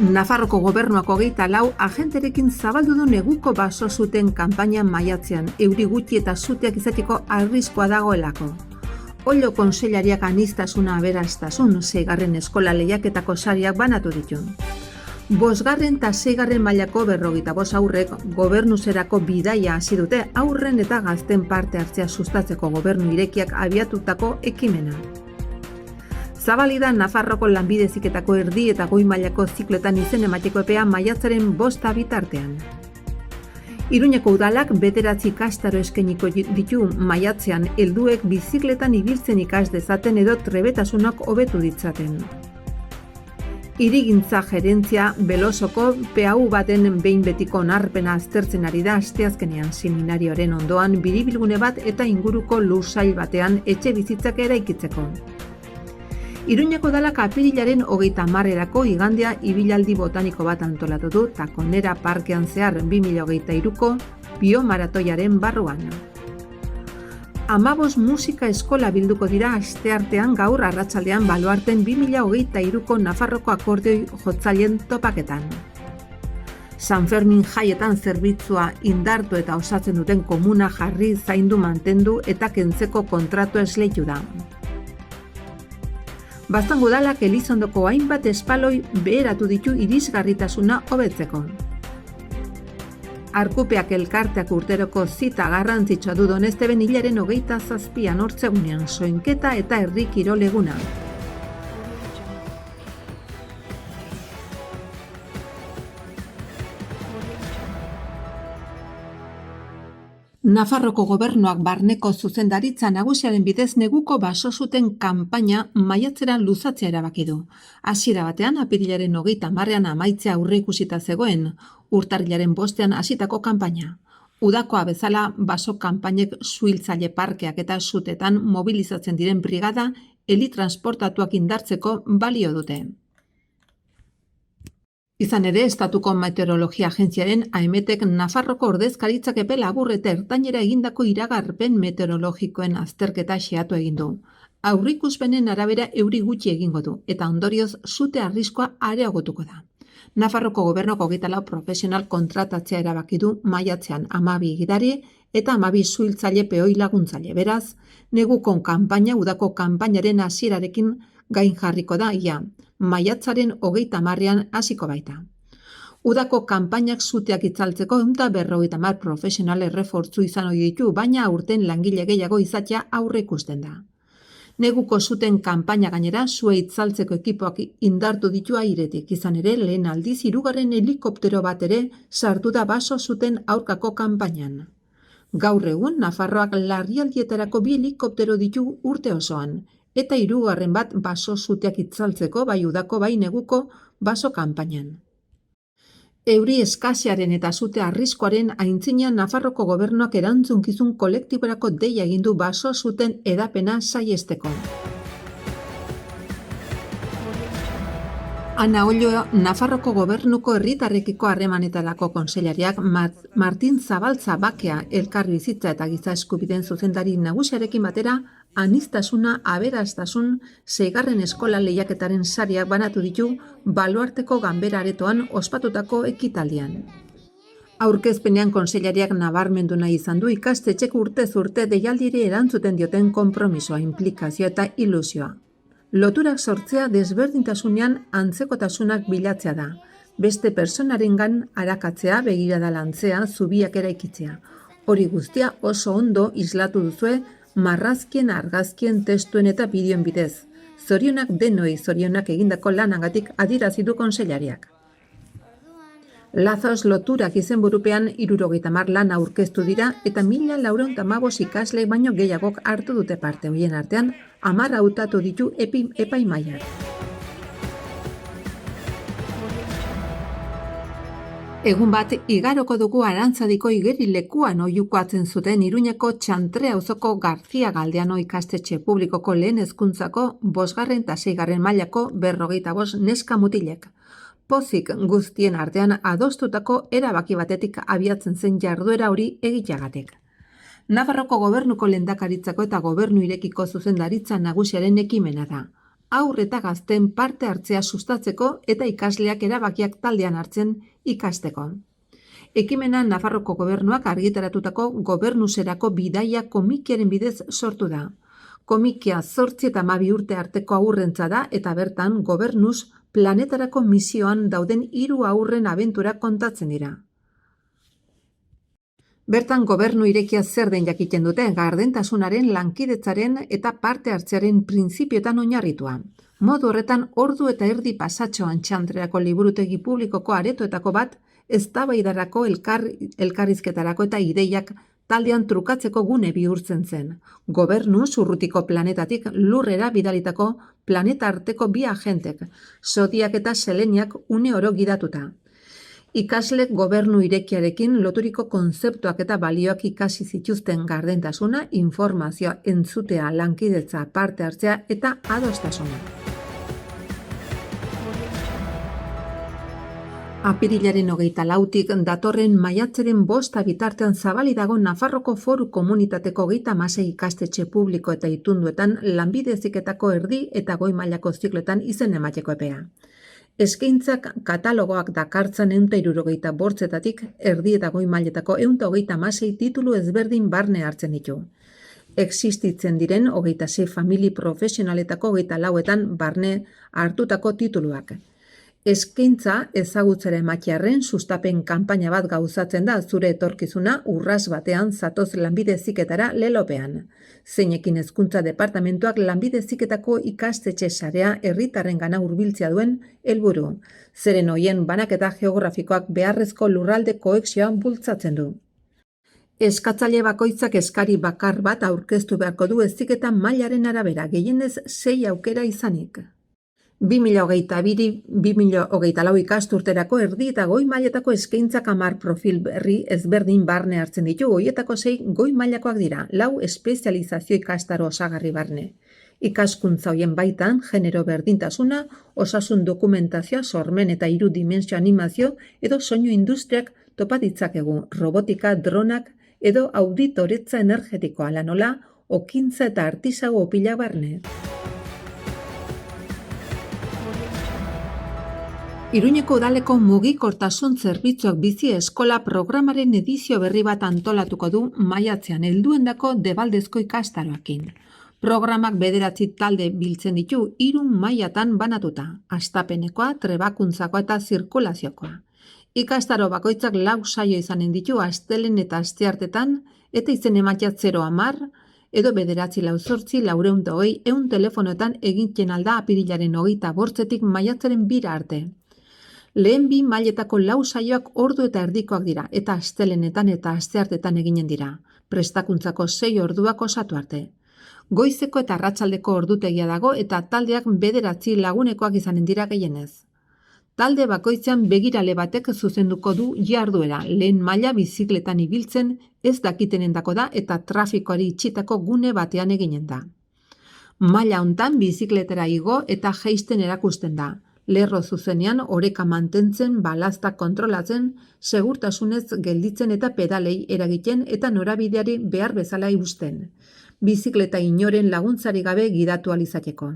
Nafarroko gobernuak 24 agenterekin zabaldu du neguko baso zuten kanpaina maiatzean, euri gutxi eta zuteak izateko arriskoa dagoelako. Ollo kontseilariak aniztasuna aberastasun, 6. eskola lehiaketako sariak banatu ditu. 5. eta 6. mailako 45 aurrek gobernuzerako bidaia hasi dute aurren eta gazten parte hartzea sustatzeko gobernu irekiak abiatutako ekimena. Zabalida Nafarroko lanbide heziketako erdi eta goi mailako zikletan izen emateko epea maiatzaren 5 bitartean. Iruñeko udalak 9 ikastaro eskainiko ditu maiatzean helduek bizikletan ibiltzen ikas dezaten edo trebetasunak hobetu ditzaten. Hirigintza gerentzia Belosoko PAU baten behin betiko onarpena aztertzen ari da asteazkenean seminarioaren ondoan biribilgune bat eta inguruko lursail batean etxe bizitzak eraikitzeko. Iruñeko udalak apirilaren 30erako igandea ibilaldi botaniko bat antolatu du Takonera parkean zehar 2023ko biomaratoiaren barruan. 15 musika eskola bilduko dira asteartean gaur arratsaldean Baluarten 2023ko Nafarroko akordeoi jotzaileen topaketan. San Fermin jaietan zerbitzua indartu eta osatzen duten komuna jarri zaindu mantendu eta kentzeko kontratu esleitu da. Baztango udalak Elizondoko hainbat espaloi beheratu ditu irisgarritasuna hobetzeko. Arkupeak elkarteak urteroko zita garrantzitsua du Donezteben hilaren 27an ortzegunean soinketa eta herri kirol eguna. Nafarroko gobernuak barneko zuzendaritza nagusiaren bidez neguko baso zuten kanpaina maiatzera luzatzea erabaki du. Hasiera batean apirilaren 30ean amaitzea aurreikusita zegoen, urtarrilaren 5ean hasitako kanpaina. Udakoa bezala baso kanpainek suhiltzaile parkeak eta sutetan mobilizatzen diren brigada helitransportatuak indartzeko balio dute. Izan ere, Estatuko Meteorologia Agentziaren AEMETek Nafarroko ordezkaritzak epe labur eta ertainera egindako iragarpen meteorologikoen azterketa xehatu egin du. Aurrikuspenen arabera euri gutxi egingo du eta ondorioz sute arriskoa areagotuko da. Nafarroko gobernuko 24 profesional kontratatzea erabaki du maiatzean 12 gidari eta 12 suhiltzaile peoi laguntzaile. Beraz, neguko kanpaina udako kanpainaren hasierarekin gain jarriko da ia. Maiatzaren 30ean hasiko baita. Udako kanpainak suteak itzaltzeko 150 profesional errefortzu izan ohi ditu, baina aurten langile gehiago izatea aurreikusten da. Neguko zuten kanpaina gainera sua itzaltzeko ekipoak indartu ditu airetik, izan ere lehen aldiz 3. helikoptero bat ere sartu da baso zuten aurkako kanpainan. Gaur egun Nafarroak larrialdietarako 2 helikoptero ditu urte osoan, eta 3. bat baso zuteak itzaltzeko bai udako bai neguko baso kanpainan. Euri eskasearen eta zute arriskoaren aintzinean Nafarroko gobernuak erantzunkizun kolektiborako deia egin du baso zuten hedapena saihesteko. Ana Ollo, Nafarroko gobernuko herritarrekiko harremanetarako kontseilariak Martin Zabaltza Bakea elkarbizitza eta giza eskubideen zuzendari nagusiarekin batera aniztasuna aberastasun 6. eskola lehiaketaren sariak banatu ditu Baluarteko ganbera aretoan ospatutako ekitaldian. Aurkezpenean kontseilariak nabarmendu nahi izan du ikastetxek urtez urte deialdiri erantzuten dioten konpromisoa, inplikazioa eta ilusioa. Loturak sortzea desberdintasunean antzekotasunak bilatzea da. Beste personarengan arakatzea, begirada lantzea, zubiak eraikitzea. Hori guztia oso ondo islatu duzue marrazkien, argazkien, testuen eta bideoen bidez. Zorionak denoi zorionak egindako lanagatik adierazi du kontseilariak. Lazos loturak izenburupean 70 lan aurkeztu dira eta 1415 ikasle baino gehiagok hartu dute parte. Horien artean 10 hautatu ditu epaimahaiak. Egun bat igaroko dugu Arantzadiko igerilekuan oihukatzen zuten Iruñeko Txantre auzoko Garzia Galdeano ikastetxe publikoko lehen hezkuntzako 5. eta 6. mailako 45 neska mutilek. Pozik guztien artean adostutako erabaki batetik abiatzen zen jarduera hori egiteagatik. Nafarroko gobernuko lehendakaritzako eta gobernu irekiko zuzendaritza nagusiaren ekimena da. haur eta gazten parte hartzea sustatzeko eta ikasleak erabakiak taldean hartzen ikasteko. Ekimena Nafarroko gobernuak argitaratutako Gobernuzerako bidaia komikiaren bidez sortu da. Komikia 8 eta 12 urte arteko haurrentza da eta bertan Gobernuz planetarako misioan dauden 3 haurren abenturak kontatzen dira. Bertan gobernu irekia zer den jakiten dute, gardentasunaren, lankidetzaren eta parte hartzearen printzipioetan oinarritua. Modu horretan, ordu eta erdi pasatxoan Txandreako liburutegi publikoko aretoetako bat, eztabaidarako elkarrizketarako eta ideiak taldean trukatzeko gune bihurtzen zen. Gobernuz urrutiko planetatik lurrera bidalitako planeta arteko 2 agentek, Zodiak eta Seleniak une oro gidatuta. Ikaslek gobernu irekiarekin loturiko konzeptuak eta balioak ikasi zituzten gardentasuna, informazioa entzutea, lankidetza, parte hartzea eta adostasuna. Apirilaren 24tik datorren maiatzaren 5 bitartean zabalik dago Nafarroko Foru Komunitateko 36 ikastetxe publiko eta itunduetan lanbide heziketako erdi eta goi mailako zikloetan izen emateko epea. Eskaintzak katalogoak dakartzan 165 erdi eta goi mailetako 136 titulu ezberdin barne hartzen ditu. Existitzen diren 26 famili profesionaletako 24etan barne hartutako tituluak. Eskaintza ezagutzera ematearren sustapen kanpaina bat gauzatzen da zure etorkizuna urras batean zatoz lanbide heziketara lelopean. Zeinekin hezkuntza departamentuak lanbide heziketako ikastetxe sarea herritarrengana hurbiltzea duen helburu. Zeren hoien banaketa geografikoak beharrezko lurralde koexioa bultzatzen du. Eskatzaile bakoitzak eskari bakar bat aurkeztu beharko du heziketa mailaren arabera, gehienez 6 aukera izanik. 2022-2024 ikasturterako erdi eta goi mailetako eskaintzak 10 profil berri ezberdin barne hartzen ditu, horietako 6 goi mailakoak dira, 4 espezializazio ikastaro osagarri barne. Ikaskuntza hoien baitan, genero berdintasuna, osasun dokumentazioa, sormen eta 3 dimensio animazio edo soinu industriak topa ditzakegu, robotika, dronak edo auditoretza energetikoa lanola, okintza eta artisago opila barne. Iruñeko udaleko mugikortasun zerbitzuak bizi eskola programaren edizio berri bat antolatuko du maiatzean helduendako debaldezko ikastaroekin. Programak 9 talde biltzen ditu 3 mailatan banatuta, hastapenekoa, trebakuntzakoa eta zirkulaziokoa. Ikastaro bakoitzak 4 saio izanen ditu astelen eta asteartetan eta izen ematea 010 edo 948-420 telefonoetan egiten alda apirilaren 28tik maiatzaren 2 arte. Lehen 2 mailetako 4 saioak ordu eta erdikoak dira eta astelenetan eta asteartetan eginen dira. Prestakuntzako 6 orduak osatu arte. Goizeko eta arratsaldeko ordutegia dago eta taldeak 9 lagunekoak izanen dira gehienez. Talde bakoitzean begirale batek zuzenduko du jarduera, lehen maila bizikletan ibiltzen ez dakitenendako da eta trafikoari itxitako gune batean eginen da. Maila hontan bizikletera igo eta jaisten erakusten da. Lerro zuzenean oreka mantentzen, balaztak kontrolatzen, segurtasunez gelditzen eta pedalei eragiten eta norabideari behar bezala eusten. Bizikleta inoren laguntzari gabe gidatu alizateko.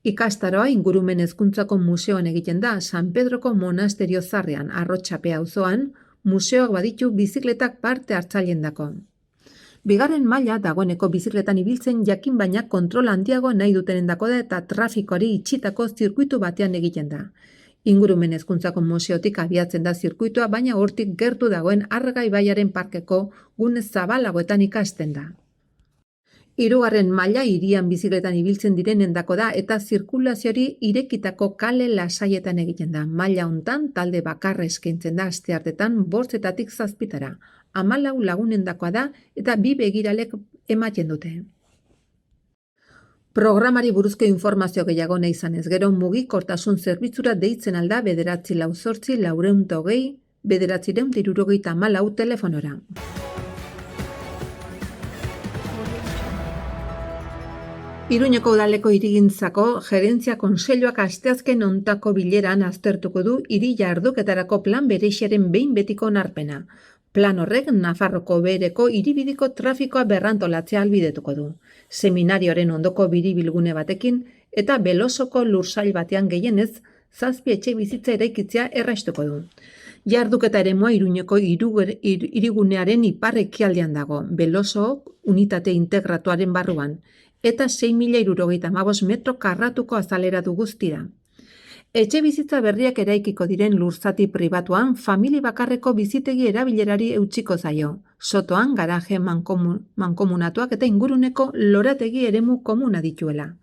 Ikastaroa ingurumen hezkuntzako museoan egiten da San Pedroko monasterio zarrean, Arrotxape auzoan, museoak baditu bizikletak parte hartzaileen dako. Bigarren maila dagoeneko bizikletan ibiltzen jakin baina kontrol handiago nahi dutenendako da eta trafikoari itxitako zirkuitu batean egiten da. Ingurumen hezkuntzako museotik abiatzen da zirkuitua, baina hortik gertu dagoen Arga ibaiaren parkeko gune zabalagoetan ikasten da. 3. maila hirian bizikletan ibiltzen direnendako da eta zirkulazioari irekitako kale lasaietan egiten da. Maila hontan talde bakarra eskaintzen da asteartetan 5 eta 7 14 lagunendakoa da eta 2 begiralek ematen dute. Programari buruzko informazio gehiago nahi izanez gero mugikortasun zerbitzura deitzen alda 948-420 974 telefonora. Iruñeko udaleko hirigintzako gerentzia kontseiluak asteazken hontako bileran aztertuko du hiri jarduketarako plan bereziaren behin betiko onarpena. Plan horrek Nafarroko behereko hiribideko trafikoa berrantolatzea ahalbidetuko du. Seminarioaren ondoko biribilgune batekin eta Belosoko lursail batean gehienez 7 etxe bizitza eraikitzea erraistuko du. Jarduketa eremua Iruñeko hirigunearen ipar-ekialdean dago, Beloso unitate integratuaren barruan, eta 6.075 metro karratuko azalera du guztira. Etxe bizitza berriak eraikiko diren lurzati pribatuan famili bakarreko bizitegi erabilerari eutsiko zaio. Sotoan garaje mankomunatuak eta inguruneko lorategi eremu komuna dituela.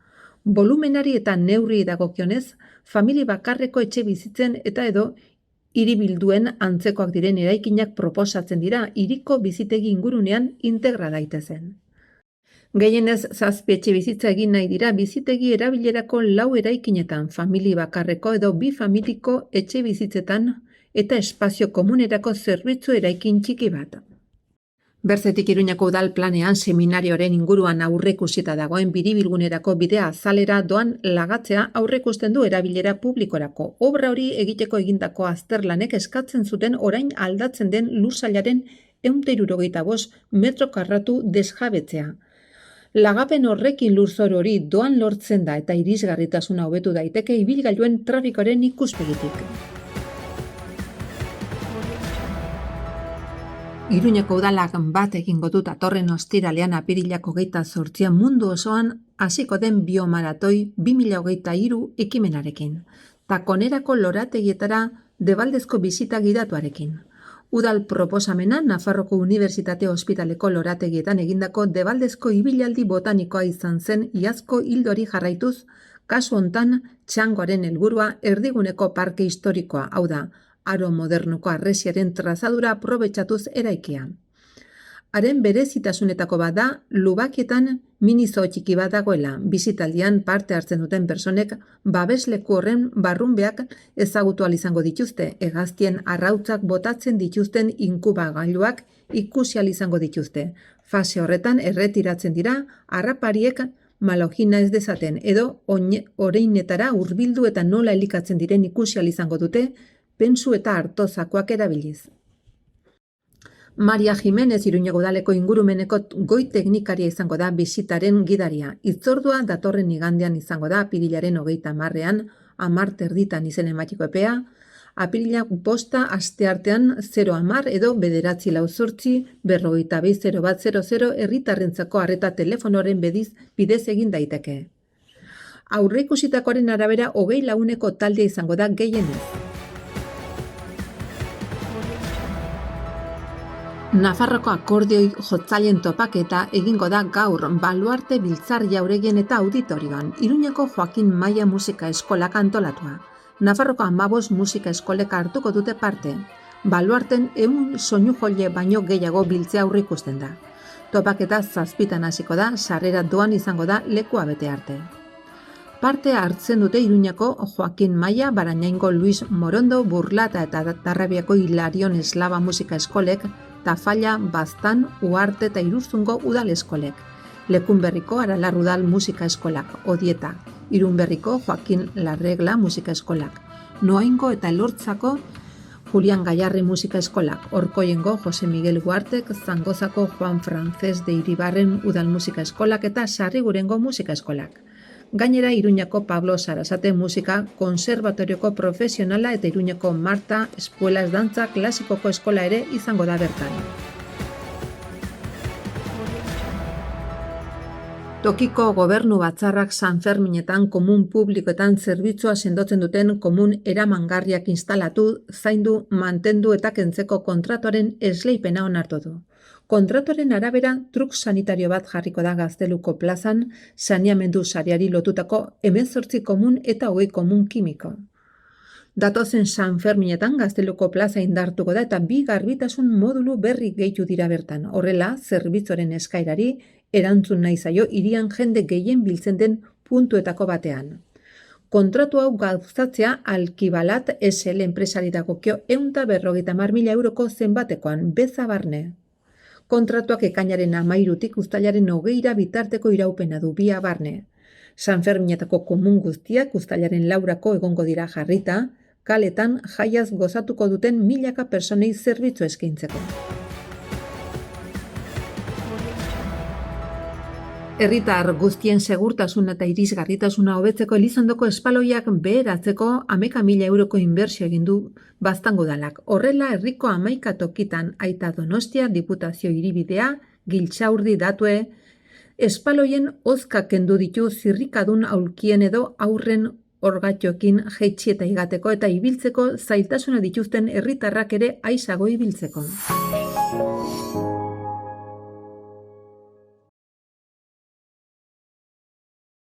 Volumenari eta neurri dagokionez, famili bakarreko etxe bizitzen eta edo hiribilduen antzekoak diren eraikinak proposatzen dira hiriko bizitegi ingurunean integra daitezen. Gehienez 7 etxe bizitza egin nahi dira bizitegi erabilerako 4 eraikinetan, famili bakarreko edo bi familiko etxe bizitzetan eta espazio komunerako zerbitzu eraikin txiki bat. Berzetik Iruñako udal planean seminarioaren inguruan aurreikusita dagoen biribilgunerako bidea azalera doan lagatzea aurreikusten du erabilera publikorako. Obra hori egiteko egindako azterlanek eskatzen zuten orain aldatzen den lursailaren 175 metro karratu desjabetzea. Lagapen horrekin lurzoru hori doan lortzen da eta irisgarritasuna hobetu daiteke ibilgailuen trafikoaren ikuspegitik. Iruñeko udalak bat egingo dut datorren ostiralean apirilak 28 mundu osoan hasiko den biomaratoi 2023 ekimenarekin. Takonerako lorategietara debaldezko bisita gidatuarekin. Udal proposamena Nafarroko Unibertsitate Ospitaleko lorategietan egindako debaldezko ibilaldi botanikoa izan zen iazko ildoari jarraituz, kasu hontan txangoaren helburua erdiguneko parke historikoa, hau da, aro modernuko harresiaren trazadura aprobetxatuz eraikia. Haren berezitasunetako bat da, lubakietan minizo txiki bat dagoela, bisitaldian parte hartzen duten personek babesleku horren barrunbeak ezagutu ahal izango dituzte, hegaztien arrautzak botatzen dituzten inkubagailuak ikusi ahal izango dituzte. Fase horretan erretiratzen dira, harrapariek malogina ez dezaten, edo oreinetara hurbildu eta nola elikatzen diren ikusi ahal izango dute, pentsu eta hartozakoak erabiliz. Maria Jimenez Iruñeko udaleko ingurumeneko goi teknikaria izango da bisitaren gidaria. Hitzordua datorren igandean izango da apirilaren 30ean, 10:00 izen ematiko epea, apirilak 5 asteartean 010 edo 948 42 0100 herritarrentzako arreta telefonoren bidez egin daiteke. Aurreikusitakoaren arabera 20 laguneko taldea izango da gehienez. Nafarroko akordioi jotzaileen topaketa egingo da gaur Baluarte Biltzar Jauregien eta auditorioan, Iruñeko Joakin Maia Musika Eskolak antolatua. Nafarroko 15 musika eskolek hartuko dute parte. Baluarten 100 soinu jole baino gehiago biltzea aurreikusten da. Topaketa 7 hasiko da, sarrera doan izango da lekua bete arte. Parte hartzen dute Iruñako Joakin Maia, Barañaingo Luis Morondo, Burlata eta Tarrabiako Hilarion Eslaba Musika Eskolek, Tafalla, Baztan, Uarte eta Irurzungo udal eskolek. Lekunberriko Aralar udal musika eskolak, Odieta. Irunberriko Joakin Larregla musika eskolak. Noaingo eta Elortzako Julian Gaiarri musika eskolak. Orkoiengo Jose Miguel Guartek, Zangozako Juan Frances de Iribarren udal musika eskolak eta Sarrigurengo musika eskolak. Gainera Iruñako Pablo Sarasate musika konserbatorioko profesionala eta Iruñako Marta Espuelas Dantza klasikoko eskola ere izango da bertan. Tokiko gobernu batzarrak Sanferminetan komun publikoetan zerbitzua sendotzen duten komun eramangarriak instalatu, zaindu, mantendu eta kentzeko kontratuaren esleipena onartu du. Kontratuaren arabera, truk sanitario bat jarriko da Gazteluko plazan, saneamendu sareari lotutako 18 komun eta 20 komun kimiko. Datozen Sanferminetan Gazteluko plaza indartuko da eta 2 garbitasun modulu berri gehitu dira bertan. Horrela, zerbitzuaren eskaerari erantzun nahi zaio hirian jende gehien biltzen den puntuetako batean. Kontratu hau gauzatzea Alkibalat SL enpresari dagokio 150.000 euroko zenbatekoan, beza barne. Kontratuak ekainaren 13tik uztailaren 20 bitarteko iraupena du bia barne. Sanferminetako komun guztiak uztailaren 4 egongo dira jarrita, kaletan jaiaz gozatuko duten milaka personei zerbitzu eskaintzeko. Herritar guztien segurtasuna eta irisgarritasuna hobetzeko Elizondoko espaloiak beheratzeko 11.000 euroko inbertsio egin du Baztango udalak. Horrela, herriko 11 tokitan Aita Donostia, Diputazio Hiribidea, Giltxaurdi, Datue, espaloien hozka kendu ditu zirrikadun aulkien edo aurren orgatxoekin jaitsi eta igateko eta ibiltzeko zailtasuna dituzten herritarrak ere aisago ibiltzeko.